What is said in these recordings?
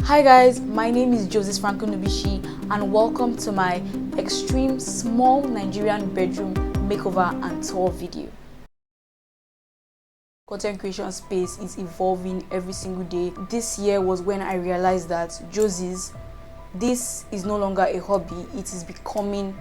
Hi guys, my name is Frank-Ndubishi and welcome to my extreme small Nigerian bedroom makeover and tour video. Content creation space is evolving every single day. This year was when I realized that this is no longer a hobby, it is becoming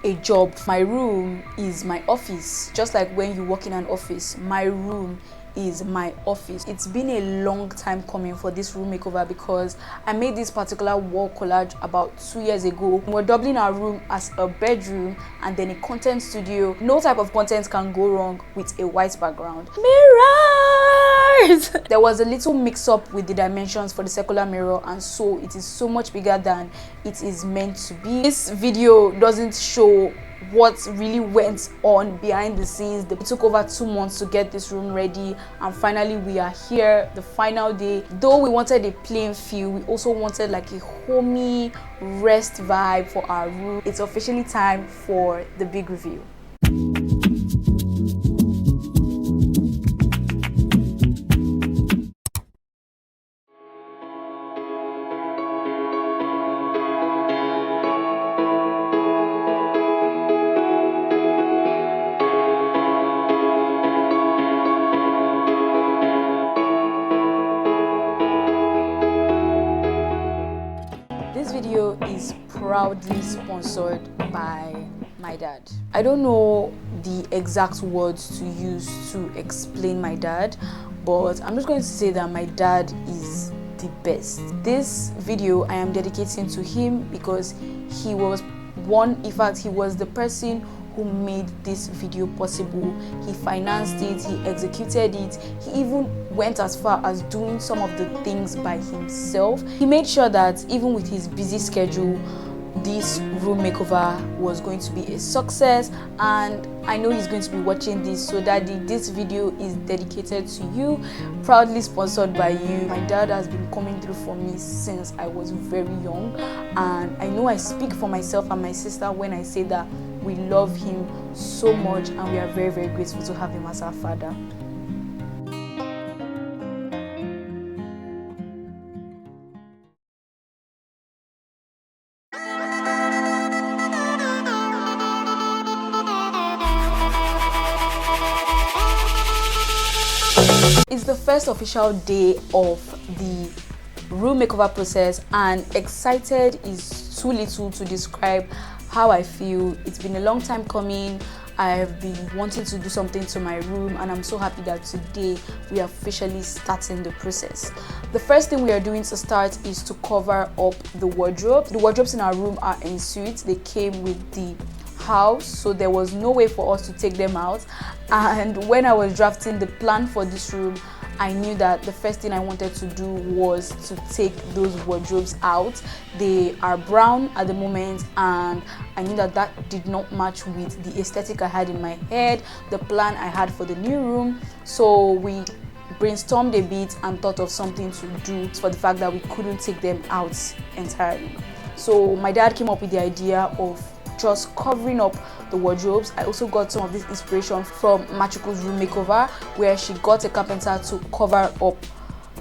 a job. My room is my office. Just like when you work in an office, my room is my office. It's been a long time coming for this room makeover because I made this particular wall collage about 2 years ago. We're doubling our room as a bedroom and then a content studio. No type of content can go wrong with a white background. Mirrors! There was a little mix-up with the dimensions for the circular mirror, and so it is so much bigger than it is meant to be. This video doesn't show what really went on behind the scenes. It took over 2 months to get this room ready, and finally we are here, the final day. Though we wanted a plain feel, we also wanted like a homey rest vibe for our room. It's officially time for the big reveal. This video is proudly sponsored by my dad. I don't know the exact words to use to explain my dad, but I'm just going to say that my dad is the best. This video I am dedicating to him because he was he was the person who made this video possible. He financed it, he executed it, he even went as far as doing some of the things by himself. He made sure that even with his busy schedule, this room makeover was going to be a success, and I know he's going to be watching this. So Daddy, this video is dedicated to you, proudly sponsored by you. My dad has been coming through for me since I was very young, and I know I speak for myself and my sister when I say that we love him so much and we are very, very grateful to have him as our father. It's the first official day of the room makeover process, and excited is too little to describe how I feel. It's been a long time coming. I have been wanting to do something to my room, and I'm so happy that today we are officially starting the process. The first thing we are doing to start is to cover up the wardrobe. The wardrobes in our room are en suite. They came with the house, so there was no way for us to take them out. And when I was drafting the plan for this room, I knew that the first thing I wanted to do was to take those wardrobes out. They are brown at the moment, and I knew that that did not match with the aesthetic I had in my head, the plan I had for the new room. So we brainstormed a bit and thought of something to do for the fact that we couldn't take them out entirely. So my dad came up with the idea of just covering up the wardrobes. I also got some of this inspiration from Machiko's room makeover, where she got a carpenter to cover up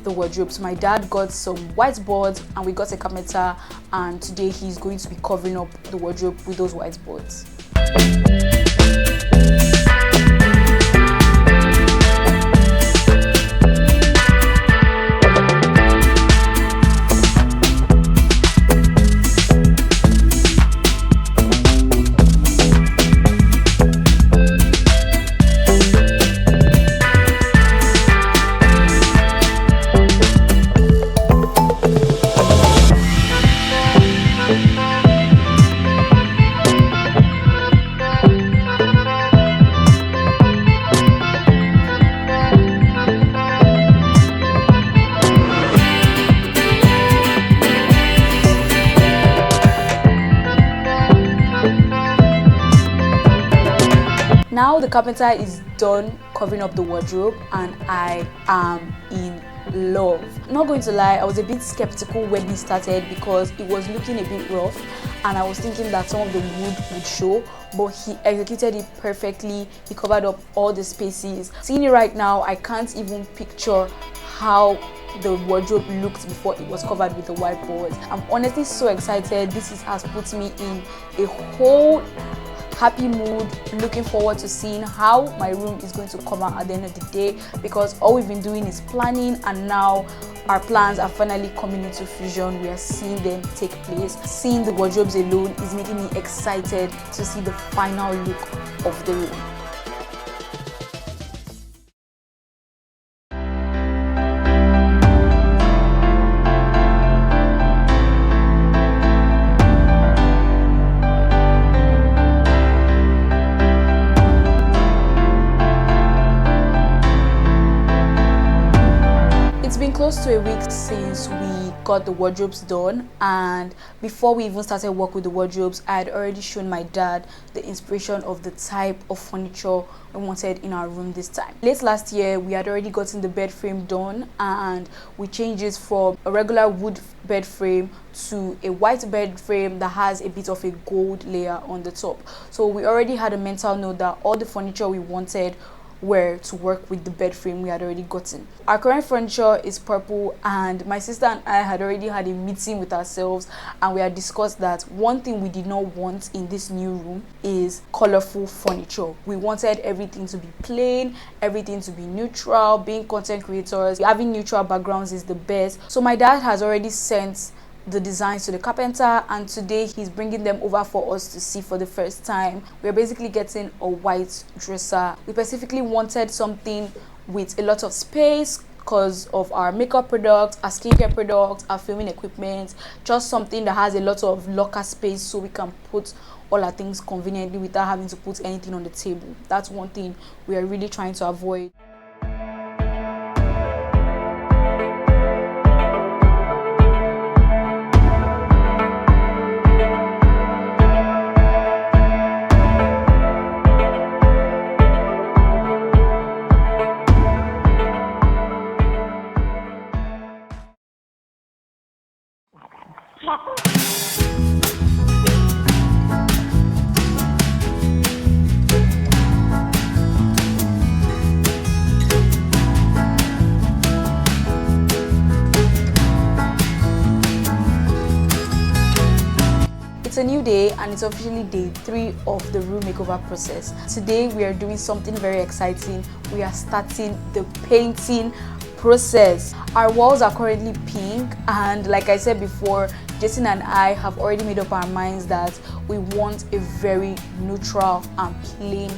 the wardrobes. My dad got some whiteboards and we got a carpenter, and today he's going to be covering up the wardrobe with those whiteboards. Now the carpenter is done covering up the wardrobe and I am in love. Not going to lie, I was a bit skeptical when he started because it was looking a bit rough and I was thinking that some of the wood would show, but he executed it perfectly. He covered up all the spaces. Seeing it right now, I can't even picture how the wardrobe looked before it was covered with the whiteboard. I'm honestly so excited. Has put me in a whole happy mood, looking forward to seeing how my room is going to come out at the end of the day, because all we've been doing is planning, and now our plans are finally coming into fusion. We are seeing them take place. Seeing the wardrobes alone is making me excited to see the final look of the room. It's been close to a week since we got the wardrobes done, and before we even started work with the wardrobes, I had already shown my dad the inspiration of the type of furniture we wanted in our room this time. Late last year, we had already gotten the bed frame done, and we changed it from a regular wood bed frame to a white bed frame that has a bit of a gold layer on the top. So we already had a mental note that all the furniture we wanted were to work with the bed frame we had already gotten. Our current furniture is purple, and my sister and I had already had a meeting with ourselves, and we had discussed that one thing we did not want in this new room is colorful furniture. We wanted everything to be plain, everything to be neutral. Being content creators, having neutral backgrounds is the best. So my dad has already sent the designs to the carpenter, and today he's bringing them over for us to see for the first time. We're basically getting a white dresser. We specifically wanted something with a lot of space because of our makeup products, our skincare products, our filming equipment, just something that has a lot of locker space so we can put all our things conveniently without having to put anything on the table. That's one thing we are really trying to avoid. It's a new day, and it's officially day 3 of the room makeover process. Today we are doing something very exciting. We are starting the painting process. Our walls are currently pink, and like I said before, Jasen and I have already made up our minds that we want a very neutral and plain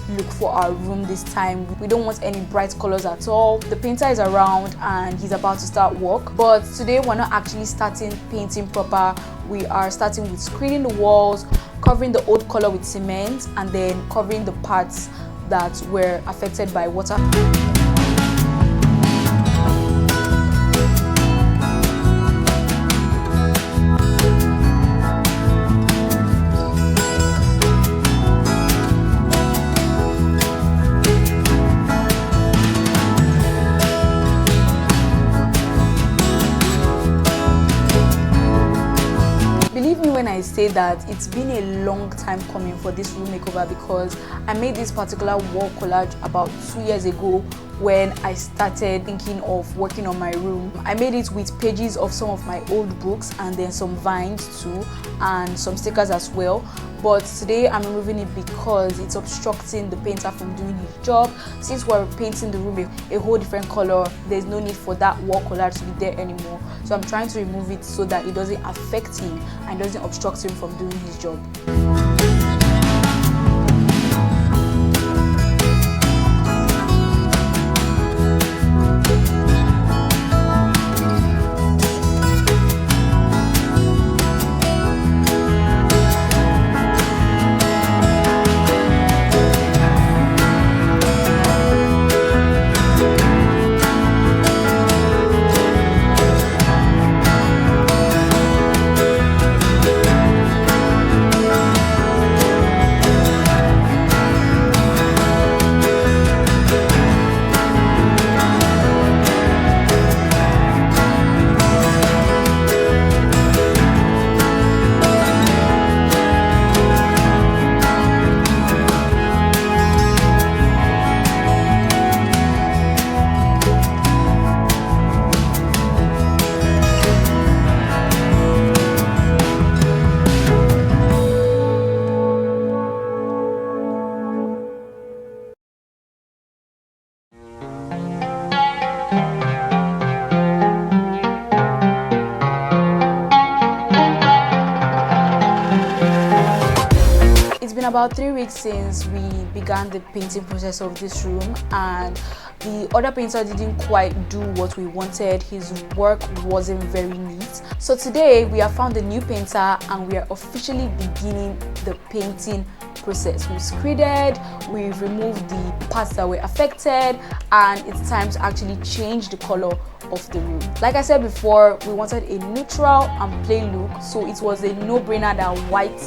look for our room this time. We don't want any bright colors at all. The painter is around and he's about to start work, but today we're not actually starting painting proper. We are starting with screening the walls, covering the old color with cement, and then covering the parts that were affected by water. Believe me when I say that it's been a long time coming for this room makeover, because I made this particular wall collage about 2 years ago when I started thinking of working on my room. I made it with pages of some of my old books and then some vines too, and some stickers as well. But today I'm removing it because it's obstructing the painter from doing his job. Since we're painting the room a whole different color, there's no need for that wall collage to be there anymore. So I'm trying to remove it so that it doesn't affect him and doesn't obstruct him from doing his job. been about 3 weeks since we began the painting process of this room, and the other painter didn't quite do what we wanted. His work wasn't very neat. So today we have found a new painter and we are officially beginning the painting process. We've screeded, we've removed the parts that were affected, and it's time to actually change the color of the room. Like I said before, we wanted a neutral and plain look, so it was a no-brainer that white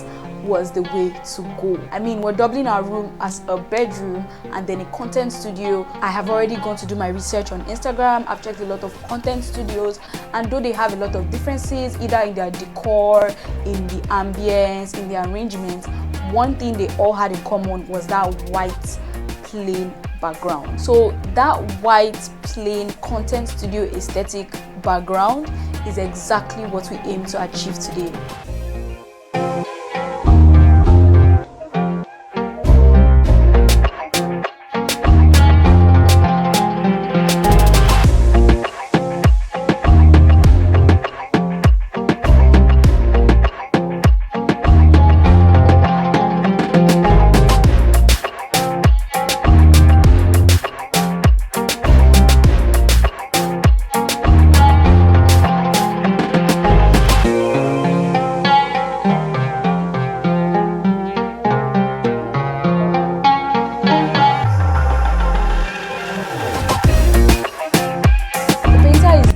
was the way to go. I mean, we're doubling our room as a bedroom and then a content studio. I have already gone to do my research on Instagram. I've checked a lot of content studios, and though they have a lot of differences either in their decor, in the ambience, in the arrangement, one thing they all had in common was that white plain background. So that white plain content studio aesthetic background is exactly what we aim to achieve today.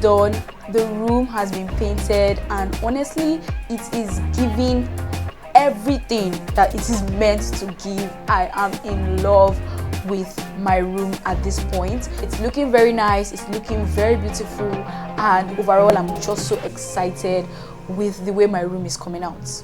Done, the room has been painted, and honestly it is giving everything that it is meant to give. I am in love with my room at this point. It's looking very nice, it's looking very beautiful, and overall I'm just so excited with the way my room is coming out.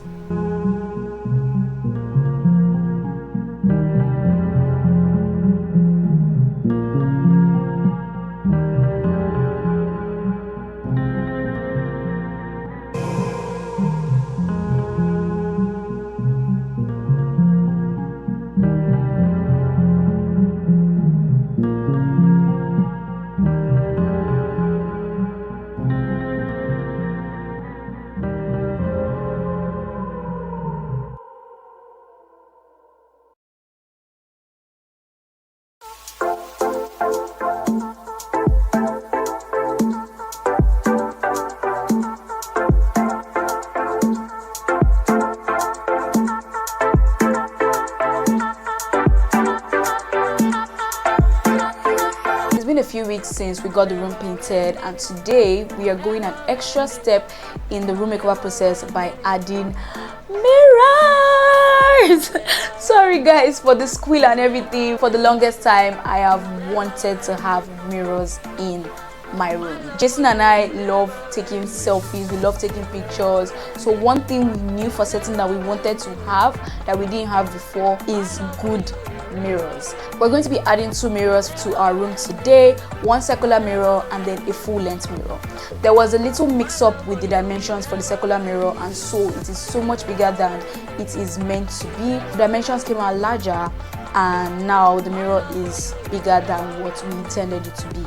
A few weeks since we got the room painted, and today we are going an extra step in the room makeover process by adding mirrors. Sorry guys for the squeal and everything. For the longest time I have wanted to have mirrors in my room. Jasen and I love taking selfies, we love taking pictures, so one thing we knew for certain that we wanted to have that we didn't have before is good mirrors. We're going to be adding 2 mirrors to our room today, one circular mirror and then a full-length mirror. There was a little mix-up with the dimensions for the circular mirror, and so it is so much bigger than it is meant to be. The dimensions came out larger, and now the mirror is bigger than what we intended it to be.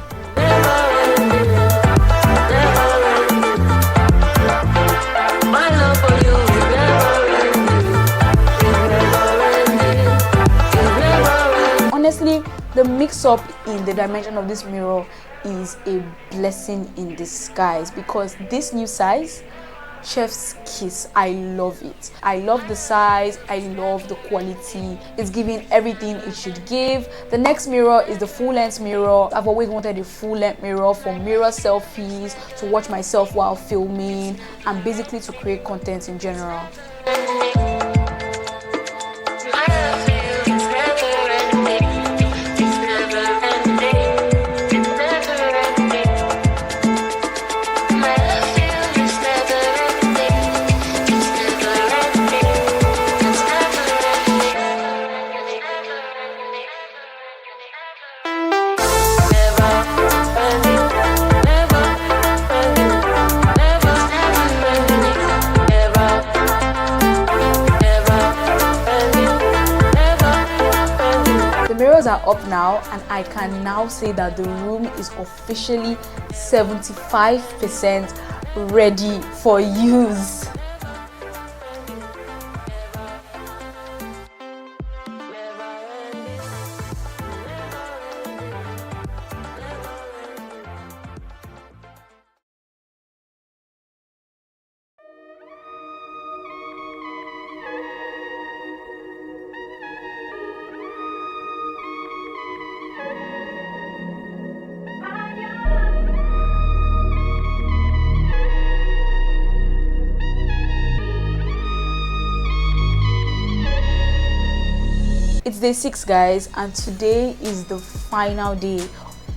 Honestly, the mix-up in the dimension of this mirror is a blessing in disguise, because this new size, chef's kiss, I love it. I love the size, I love the quality. It's giving everything it should give. The next mirror is the full-length mirror. I've always wanted a full-length mirror for mirror selfies, to watch myself while filming, and basically to create content in general. Are up now, and I can now say that the room is officially 75% ready for use. day 6, guys, and today is the final day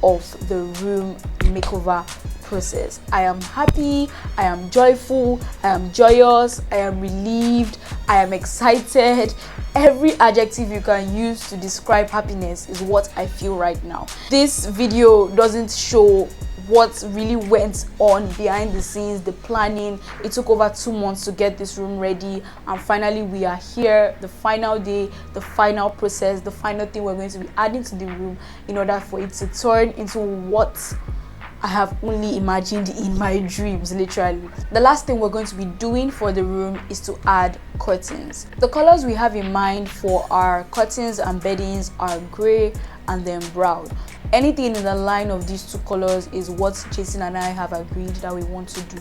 of the room makeover process. I am happy, I am joyful, I am joyous, I am relieved, I am excited. Every adjective you can use to describe happiness is what I feel right now. This video doesn't show what really went on behind the scenes, the planning. It took over 2 months to get this room ready, and finally we are here, the final day, the final process, the final thing we're going to be adding to the room in order for it to turn into what I have only imagined in my dreams, literally. The last thing we're going to be doing for the room is to add curtains. The colors we have in mind for our curtains and beddings are gray and then brown. Anything in the line of these 2 colors is what Jasen and I have agreed that we want to do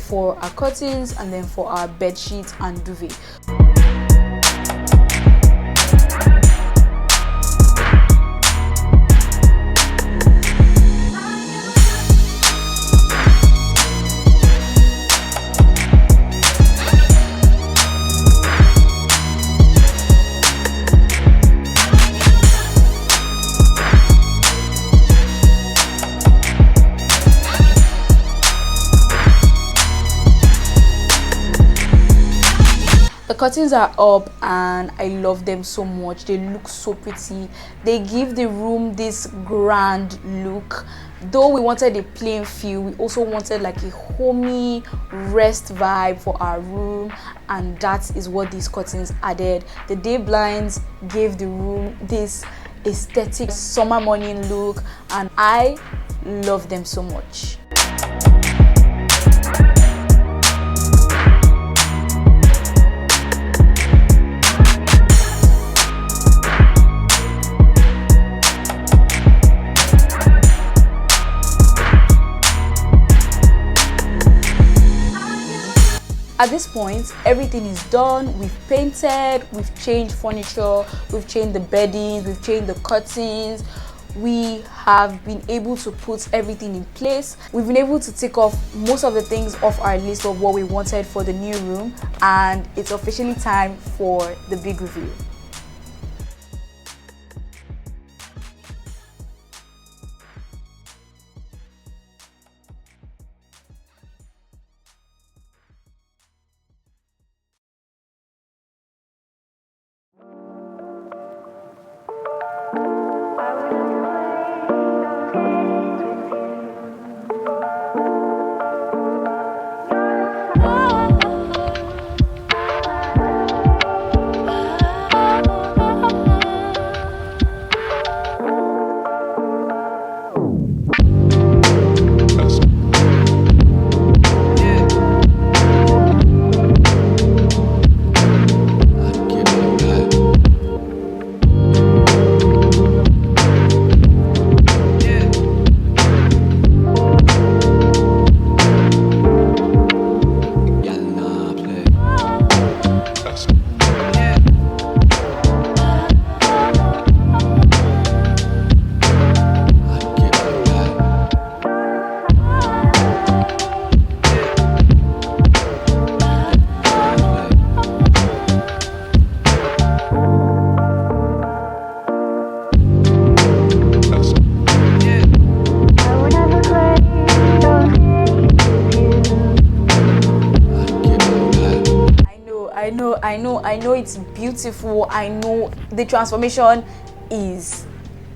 for our curtains and then for our bed sheets and duvet. The curtains are up and I love them so much. They look so pretty. They give the room this grand look. Though we wanted a plain feel, we also wanted like a homey rest vibe for our room, and that is what these curtains added. The day blinds gave the room this aesthetic summer morning look, and I love them so much. At this point, everything is done. We've painted, we've changed furniture, we've changed the bedding, we've changed the curtains. We have been able to put everything in place. We've been able to take off most of the things off our list of what we wanted for the new room, and it's officially time for the big reveal. I know it's beautiful. I know the transformation is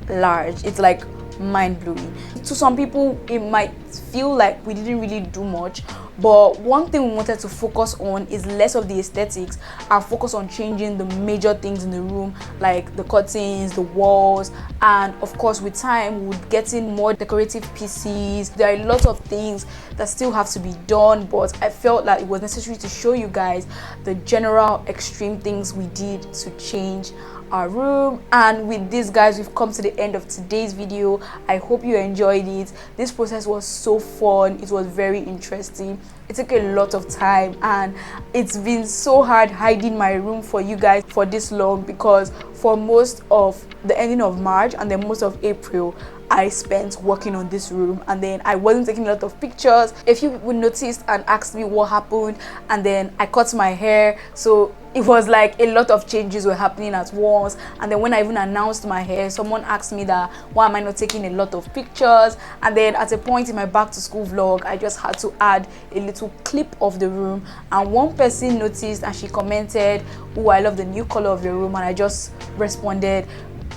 large. It's like mind-blowing. To some people it might feel like we didn't really do much, but one thing we wanted to focus on is less of the aesthetics and focus on changing the major things in the room, like the curtains, the walls, and of course with time we would get in more decorative pieces. There are a lot of things that still have to be done, but I felt like it was necessary to show you guys the general extreme things we did to change our room. And with this, guys, we've come to the end of today's video. I hope you enjoyed it. This process was so fun. It was very interesting. It took a lot of time, and it's been so hard hiding my room for you guys for this long, because for most of the ending of March and then most of April I spent working on this room, and then I wasn't taking a lot of pictures. A few people noticed and asked me what happened, and then I cut my hair, so it was like a lot of changes were happening at once. And then when I even announced my hair, someone asked me that why am I not taking a lot of pictures. And then at a point in my back to school vlog, I just had to add a little clip of the room, and one person noticed and she commented, "Oh, I love the new color of your room," and I just responded,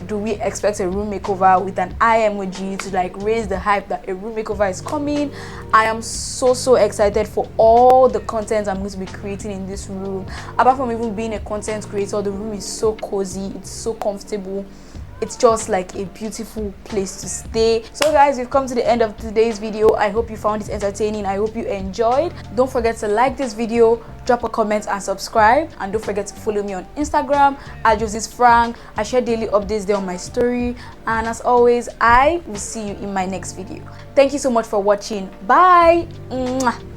"Do we expect a room makeover?" with an eye emoji to like raise the hype that a room makeover is coming. I am so excited for all the content I'm going to be creating in this room. Apart from even being a content creator, the room is so cozy, it's so comfortable. It's just like a beautiful place to stay. So guys, we've come to the end of today's video. I hope you found it entertaining. I hope you enjoyed. Don't forget to like this video, drop a comment and subscribe, and don't forget to follow me on Instagram at JosisFrank. I share daily updates there on my story, and as always, I will see you in my next video. Thank you so much for watching. Bye. Mwah.